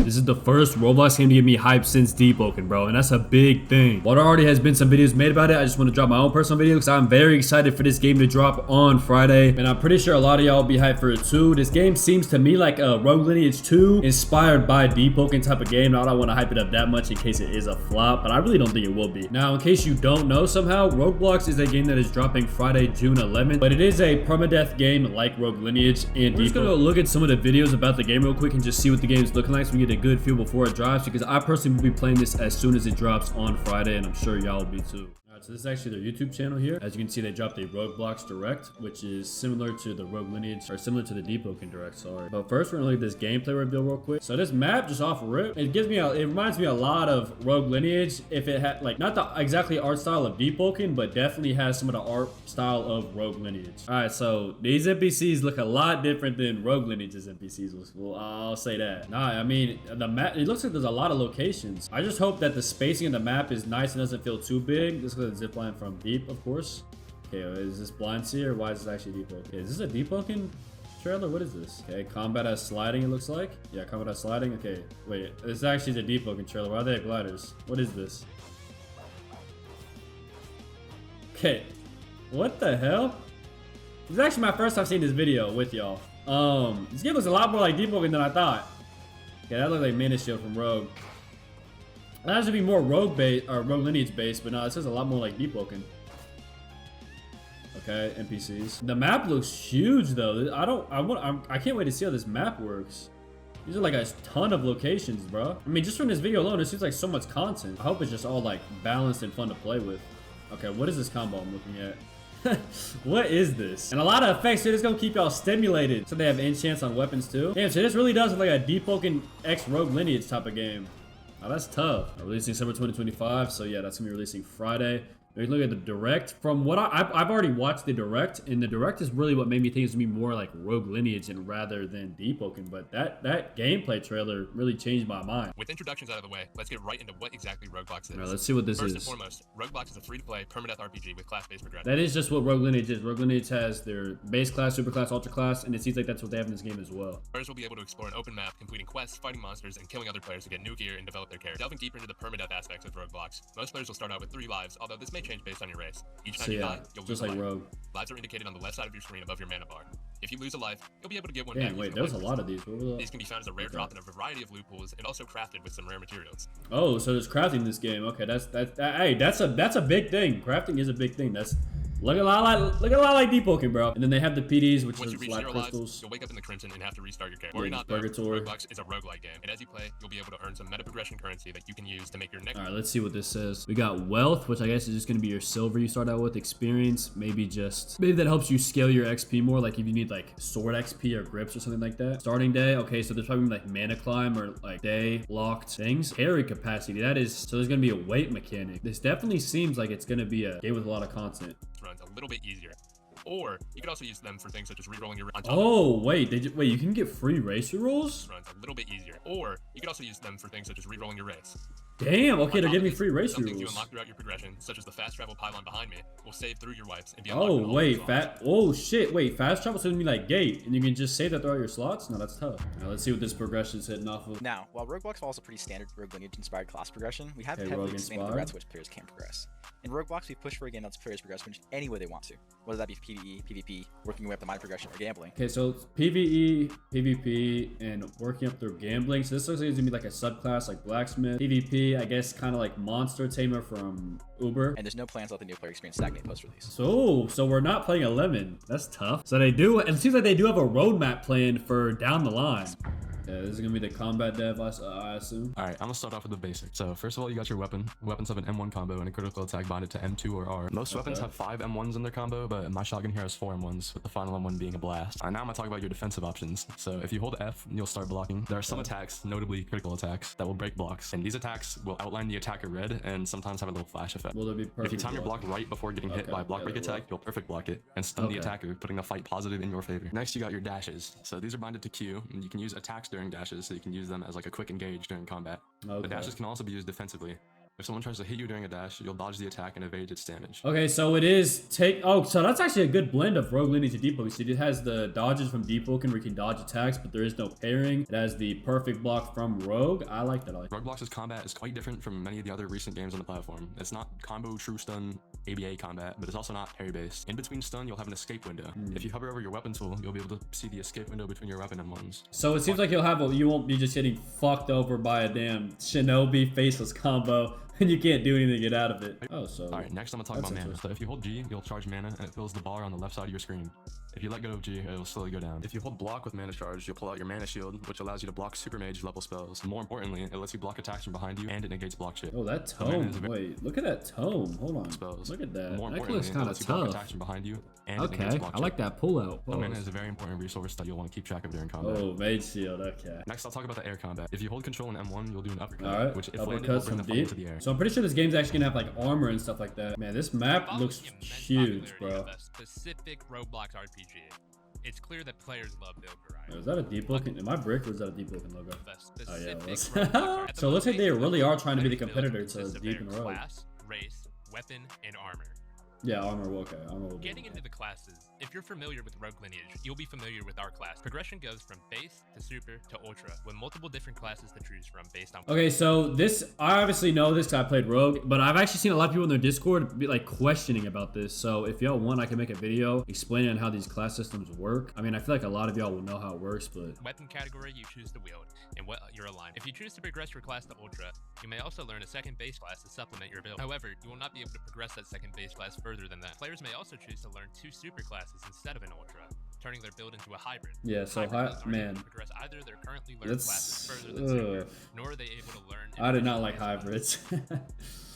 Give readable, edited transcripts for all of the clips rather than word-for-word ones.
This is the first Roblox game to get me hyped since Deepwoken, bro, and that's a big thing. While there already has been some videos made about it, I just want to drop my own personal video because I'm very excited for this game to drop on Friday, and I'm pretty sure a lot of y'all will be hyped for it too. This game seems to me like a Rogue Lineage 2 inspired by Deepwoken type of game. Now, I don't want to hype it up that much in case it is a flop, but I really don't think it will be. Now, in case you don't know somehow, RogueBlox is a game that is dropping Friday, June 11th, but it is a permadeath game like Rogue Lineage and Deepwoken. We're just gonna look at some of the videos about the game real quick and just see what the game's looking like so we get a good feel before it drops, because I personally will be playing this as soon as it drops on Friday, and I'm sure y'all will be too. So this is actually their YouTube channel here. As you can see, they dropped a RogueBlox Direct, which is similar to the Rogue Lineage, or similar to the Deepwoken Direct, sorry. But first, we're gonna look at this gameplay reveal real quick. So this map, just off rip, it reminds me a lot of Rogue Lineage. If it had, like, not the exactly art style of Deepwoken, but definitely has some of the art style of Rogue Lineage. All right, so these NPCs look a lot different than Rogue Lineage's NPCs. Well, I'll say that. Nah, I mean, the map, it looks like there's a lot of locations. I just hope that the spacing of the map is nice and doesn't feel too big. This is a zip line from Deep, of course. Okay, is this blind sea or why is this actually Deepwoken? Okay, is this a Deepwoken trailer? What is this? Okay, combat has sliding, it looks like. Yeah, combat has sliding. Okay, wait, this actually is a Deepwoken trailer. Why are they have gliders? What is this? Okay, what the hell? This is actually my first time seeing this video with y'all. This game looks a lot more like Deepwoken than I thought. Okay, that looks like Mana Shield from Rogue. That has to be more Rogue base or Rogue Lineage based, but no, it says a lot more like Deepwoken. Okay, NPCs. The map looks huge though. I can't wait to see how this map works. These are like a ton of locations, bro. I mean, just from this video alone, it seems like so much content. I hope it's just all like balanced and fun to play with. Okay, what is this combo I'm looking at? What is this? And a lot of effects, so it's gonna keep y'all stimulated. So they have enchants on weapons too. Damn, so this really does look like a Deepwoken X Rogue Lineage type of game. Oh, that's tough. Releasing December 2025, so yeah, that's gonna be releasing Friday. We look at the Direct. From what I've already watched the Direct, and the Direct is really what made me think it's gonna be more like Rogue Lineage and rather than Deepwoken. But that gameplay trailer really changed my mind. With introductions out of the way, let's get right into what exactly RogueBlox is. All right, let's see what this is. First and foremost, RogueBlox is a free-to-play permadeath RPG with class-based progression. That is just what Rogue Lineage is. Rogue Lineage has their base class, super class, ultra class, and it seems like that's what they have in this game as well. Players will be able to explore an open map, completing quests, fighting monsters, and killing other players to get new gear and develop their character. Delving deeper into the permadeath aspects of RogueBlox, most players will start out with 3 lives, although this may change based on your race. Each time you die, you'll lose just like a life. Rogue. Lives are indicated on the left side of your screen above your mana bar. If you lose a life, you'll be able to get one Damn, back. wait, there's a lot of these. These can be found as a rare drop in a variety of loot pools and also crafted with some rare materials. Oh, so there's crafting in this game. Okay, that's a big thing. Crafting is a big thing. That's look a lot like Deepwoken, bro. And then they have the PDs, which Once is you reach black 0 crystals. lives, you'll wake up in the Crimson and have to restart your character. Yeah, Not Purgatory. RogueBlox is a roguelike game, and as you play, you'll be able to earn some meta progression currency that you can use to make your next. All right, let's see what this says. We got wealth, which I guess is just gonna be your silver you start out with. Experience, maybe that helps you scale your XP more, like if you need like sword XP or grips or something like that. Starting day, okay, so there's probably like mana climb or like day locked things. Carry capacity, that is, so there's gonna be a weight mechanic. This definitely seems like it's gonna be a game with a lot of content. Runs a little bit easier. Or you could also use them for things such as rerolling your on top. Oh, wait, you can get free race rolls? Runs a little bit easier. Or you could also use them for things such as rerolling your race. Damn, okay, they're giving me free race Some things you rolls. unlock throughout your progression, such as the fast travel pylon behind me, will save through your wipes and be Oh, unlocked. wait, fast travel so gonna be like gate, and you can just save that throughout your slots? No, that's tough. Now, let's see what this progression is hitting off of. Now, while RogueBlox follows a pretty standard Rogue Lineage-inspired class progression, we have Okay, heavily Rogue expanded the inspired. routes to which players can progress. In RogueBlox, we push for a game that's players progress any way they want to, whether that be PvE, PvP, working your way up the mine progression, or gambling. Okay, so it's PvE, PvP, and working up through gambling. So this looks like it's gonna be like a subclass like blacksmith. PvP, I guess, kind of like monster tamer from Uber. And there's no plans to let the new player experience stagnate post-release. So we're not playing a lemon. That's tough. So they do, and it seems like they do have a roadmap planned for down the line. Yeah, this is gonna be the combat dev, I assume. Alright, I'm gonna start off with the basics. So first of all, you got your weapon. Weapons have an M1 combo and a critical attack bonded to M2 or R. Most weapons have 5 M1s in their combo, but my shotgun here has 4 M1s, with the final M1 being a blast. Alright, now I'm gonna talk about your defensive options. So if you hold F, you'll start blocking. There are some attacks, notably critical attacks, that will break blocks, and these attacks will outline the attacker red and sometimes have a little flash effect. Will there be perfect If you time your block right before getting hit by a block break attack, you'll perfect block it and stun the attacker, putting the fight positive in your favor. Next, you got your dashes. So these are binded to Q, and you can use attacks during dashes, so you can use them as like a quick engage during combat. The dashes can also be used defensively. If someone tries to hit you during a dash, you'll dodge the attack and evade its damage. Okay, so it is take. Oh, so that's actually a good blend of Rogue, Lineage, and Deepwoken. So it has the dodges from Deepwoken where you can dodge attacks, but there is no parrying. It has the perfect block from Rogue. I like that. RogueBlox's combat is quite different from many of the other recent games on the platform. It's not combo, true stun, ABA combat, but it's also not parry based. In between stun, you'll have an escape window. If you hover over your weapon tool, you'll be able to see the escape window between your weapon and ones. So it seems like you won't be just getting fucked over by a damn Shinobi faceless combo. And you can't do anything to get out of it. Oh, so. All right, next I'm gonna talk about mana. So if you hold G, you'll charge mana and it fills the bar on the left side of your screen. If you let go of G, it will slowly go down. If you hold block with mana charge, you'll pull out your mana shield, which allows you to block super mage level spells. More importantly, it lets you block attacks from behind you and it negates block shit. Oh, that tome. Wait, look at that tome. Hold on. Spells. Look at that. More That importantly, looks kind it of lets you block tough. attacks from behind you and it Okay, negates block I like shit. that pullout. Mana is a very important resource that you'll want to keep track of during combat. Oh, mage shield. Okay. Next, I'll talk about the air combat. If you hold control in M1, you'll do an uppercut, All right. which if landed, will Uppercuts bring from the flame deep. to the air. So I'm pretty sure this game's actually gonna have like armor and stuff like that. Man, this map looks Following immense huge, popularity bro. of a specific Roblox RPG, it's clear that players love build variety. Is that a Deepwoken? Am I brick or is that a Deepwoken logo? The Oh yeah, it was. specific Roblox So it looks like they RPG really are trying to be the build competitor to consists of Deep their and Rogue. Class, race, weapon, and armor. Yeah, armor. Okay, armor. Will be Getting into the classes, if you're familiar with Rogue Lineage, you'll be familiar with our class. Progression goes from base to super to ultra, with multiple different classes to choose from based on. Okay, so this, I obviously know this because I played Rogue, but I've actually seen a lot of people in their Discord be like questioning about this. So if y'all want, I can make a video explaining how these class systems work. I mean, I feel like a lot of y'all will know how it works, but Weapon category you choose to wield, and what you're aligned. If you choose to progress your class to ultra, you may also learn a second base class to supplement your build. However, you will not be able to progress that second base class further than that. Players may also choose to learn 2 super classes instead of an ultra, turning their build into a hybrid. yeah, so Hybrid builds aren't able man, to progress either their currently learned that's classes further than super, ugh. nor are they able to learn. I did not individual like base hybrids. classes.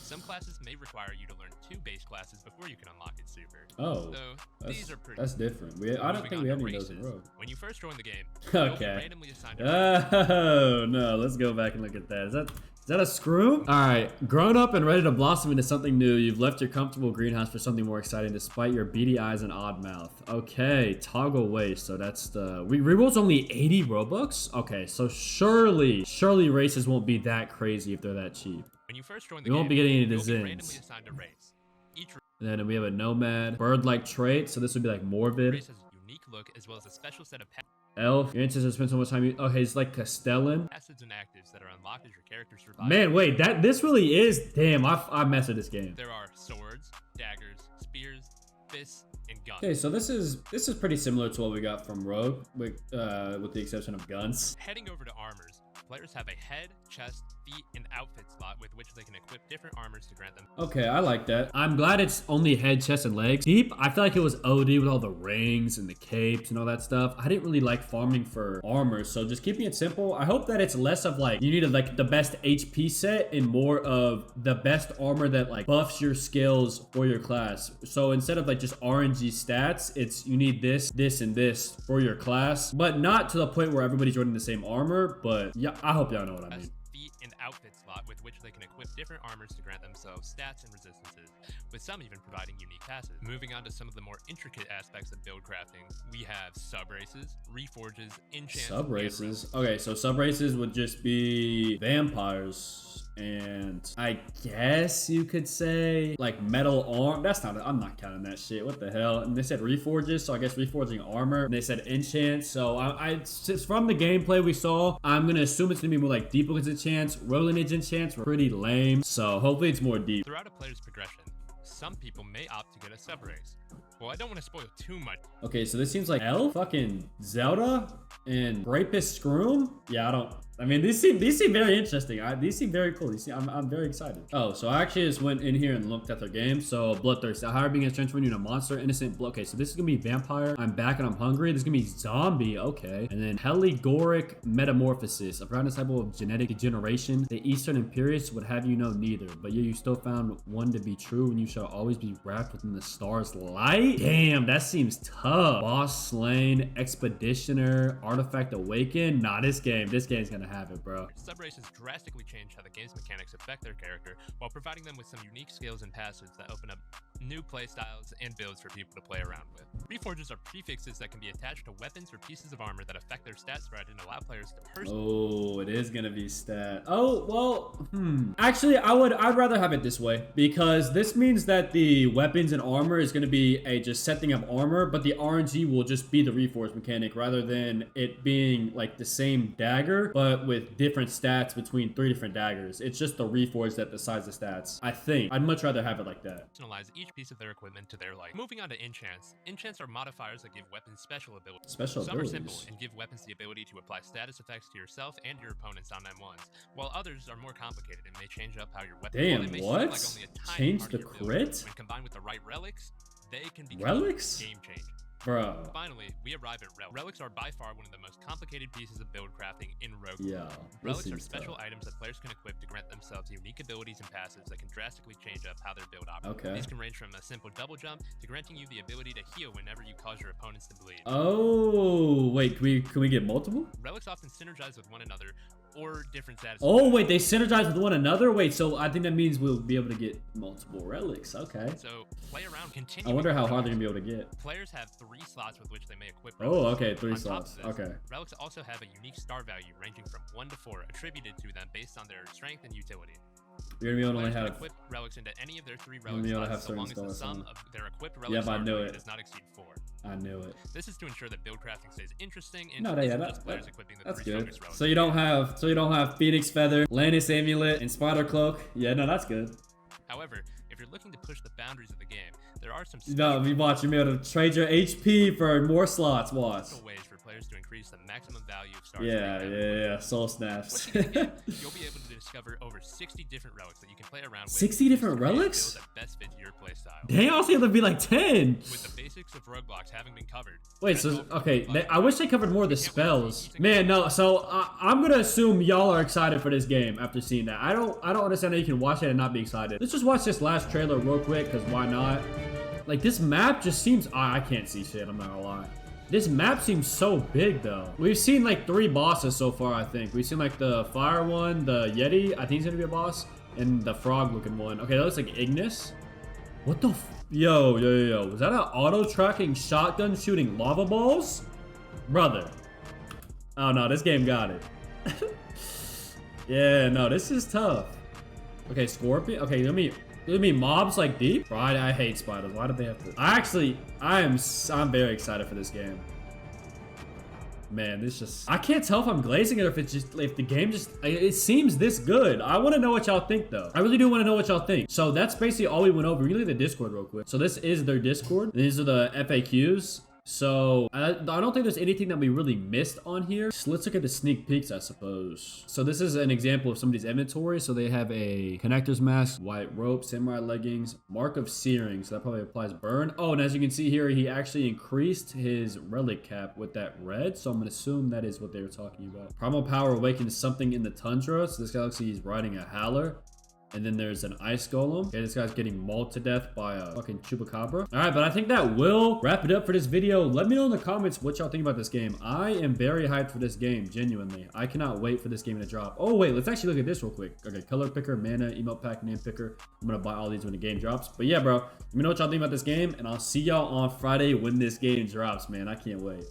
Some classes may require you to learn 2 base classes before you can unlock it super. Oh, So these are pretty. that's different. I don't Moving think on we to have any of those in races. Rogue. When you first join the game, you'll be Okay. randomly assigned a Oh no, let's go back and look at that. Is that a screw? All right, grown up and ready to blossom into something new, you've left your comfortable greenhouse for something more exciting despite your beady eyes and odd mouth. Okay, toggle waist. So that's the reroll's only 80 Robux. Okay, so surely races won't be that crazy if they're that cheap. When you first join the We game, won't be getting any you'll be designs. randomly assigned a race. Each And then we have a nomad, bird-like trait. So this would be like morbid. race has a unique look as well as a special set of Elf. Your answers have spent so much time. Okay, it's like Castellan. passives and actives that are unlocked as your character survives. Man, wait, this really is. Damn, I messed with this game. There are swords, daggers, spears, fists, and guns. Okay, so this is pretty similar to what we got from Rogue, with the exception of guns. Heading over to armors, players have a head, chest, feet, and outfit slot with which they can equip different armors to grant them. Okay, I like that. I'm glad it's only head, chest, and legs. Deep, I feel like it was OD with all the rings and the capes and all that stuff. I didn't really like farming for armor, so just keeping it simple. I hope that it's less of like, you need like the best HP set and more of the best armor that like buffs your skills for your class. So instead of like just RNG stats, it's you need this, this, and this for your class, but not to the point where everybody's joining the same armor. But yeah, I hope y'all know what I mean. Feet and outfit slot with which they can equip different armors to grant themselves stats and resistances, with some even providing unique passes. Moving on to some of the more intricate aspects of build crafting, we have sub-races, reforges, enchants, and Sub-races. Okay, so sub-races would just be vampires. And I guess you could say like metal arm. I'm not counting that shit. What the hell? And they said reforges, so I guess reforging armor. And they said enchants. So since from the gameplay we saw, I'm gonna assume it's gonna be more like Deepwoken's enchants. Rogue Lineage enchants were pretty lame. So hopefully it's more deep. Throughout a player's progression, some people may opt to get a sub-race. Well, I don't want to spoil too much. Okay, so this seems like Elf, fucking Zelda, and Rapist Scroom. Yeah, I mean, these seem very interesting. These seem very cool. I'm very excited. Oh, so I actually just went in here and looked at their game. So Bloodthirst, however, being transformed into a monster, innocent blood. Okay, so this is gonna be vampire. I'm back and I'm hungry. This is gonna be zombie. Okay, and then Heligoric metamorphosis. Around this type of genetic degeneration, the Eastern Imperius would have you know neither, but yet you still found one to be true, and you shall always be wrapped within the stars' light. Damn, that seems tough. Boss slain, expeditioner, artifact awakened. Nah, this game's gonna have it, bro. Sub-races drastically change how the game's mechanics affect their character, while providing them with some unique skills and passives that open up new playstyles and builds for people to play around with. Reforges are prefixes that can be attached to weapons or pieces of armor that affect their stat spread and allow players to personally. Oh, it is gonna be stat. Oh, well, Actually, I'd rather have it this way, because this means that the weapons and armor is gonna be a just set thing of armor, but the RNG will just be the Reforge mechanic rather than it being like the same dagger, but with different stats between 3 different daggers. It's just the Reforge that decides the stats. I think I'd much rather have it like that. Personalize each piece of their equipment to their liking. Moving on to enchants. Enchants are modifiers that give weapons special abilities. Special Some abilities. are simple and give weapons the ability to apply status effects to yourself and your opponents on M1s, while others are more complicated and may change up how your weapon. Damn, while they may seem what? like only a tiny Change part the of your build, crit? when combined with the right relics, they can become Relics? game changing. Bro. Finally, we arrive at relics. Relics are by far one of the most complicated pieces of build crafting in Rogue. Yeah. Relics are special items that players can equip to grant themselves unique abilities and passives that can drastically change up how their build operates. Okay. These can range from a simple double jump to granting you the ability to heal whenever you cause your opponents to bleed. Oh, wait, can we get multiple? Relics often synergize with one another or different status. Oh, wait, they synergize with one another? Wait, so I think that means we'll be able to get multiple relics. Okay. So play around, continue. I wonder how hard they're gonna be able to get. Players have 3 slots with which they may equip Oh, relics. okay, 3 On top slots. of this, Okay. Relics also have a unique star value ranging from 1 to 4 attributed to them based on their strength and utility. You're gonna be able to only Players can have. equip relics into any of their 3 You'll relic be able to have slots so long as certain the stars, sum huh? of their equipped relic Yep, I star knew value it. does not exceed 4. I knew it. This is to ensure that build crafting stays interesting and No, isn't yeah, just players equipping the that's 3 good. strongest relics. So you don't have Phoenix Feather, Lannis Amulet, and Spider Cloak. Yeah, no, that's good. However, if you're looking to push the boundaries of the game, there are some No, you watch. You're able to trade your HP for more slots. Watch. special ways for players to increase the maximum value of stars. Yeah. Soul Once snaps. you get the game, you'll be able to discover over 60 different relics that you can play around with. 60 different to create a relics? build that best fits your playstyle. Dang, I was thinking it'd be like 10. With the basics of Rogueblox having been covered. Wait, that's so all for okay, Rogueblox. I wish they covered more of the spells. Man, no. So I'm gonna assume y'all are excited for this game after seeing that. I don't understand how you can watch it and not be excited. Let's just watch this last trailer real quick, cause why not? Like this map just seems. I can't see shit. I'm not gonna lie. This map seems so big though. We've seen like 3 bosses so far. I think we've seen like the fire one, the Yeti. I think he's gonna be a boss, and the frog looking one. Okay, that looks like Ignis. What the? Yo. Was that an auto tracking shotgun shooting lava balls? Brother. Oh no, this game got it. Yeah, no, this is tough. Okay, Scorpion. Okay, let me mobs like deep. Bro, I hate spiders. Why did they have to? I'm very excited for this game. Man, this just, I can't tell if I'm glazing it or if the game just, it seems this good. I want to know what y'all think though. I really do want to know what y'all think. So that's basically all we went over. We can look at the Discord real quick. So this is their Discord. These are the FAQs. So I don't think there's anything that we really missed on here. So let's look at the sneak peeks, I suppose. So this is an example of somebody's inventory. So they have a connector's mask, white rope, samurai leggings, mark of searing. So that probably applies burn. Oh, and as you can see here, he actually increased his relic cap with that red. So I'm gonna assume that is what they were talking about. Primal power awakens something in the tundra. So this guy looks like he's riding a howler. And then there's an ice golem. Okay, this guy's getting mauled to death by a fucking chupacabra. All right, but I think that will wrap it up for this video. Let me know in the comments what y'all think about this game. I am very hyped for this game, genuinely. I cannot wait for this game to drop. Oh, wait, let's actually look at this real quick. Okay, color picker, mana, emote pack, name picker. I'm gonna buy all these when the game drops. But yeah, bro, let me know what y'all think about this game, and I'll see y'all on Friday when this game drops, man. I can't wait.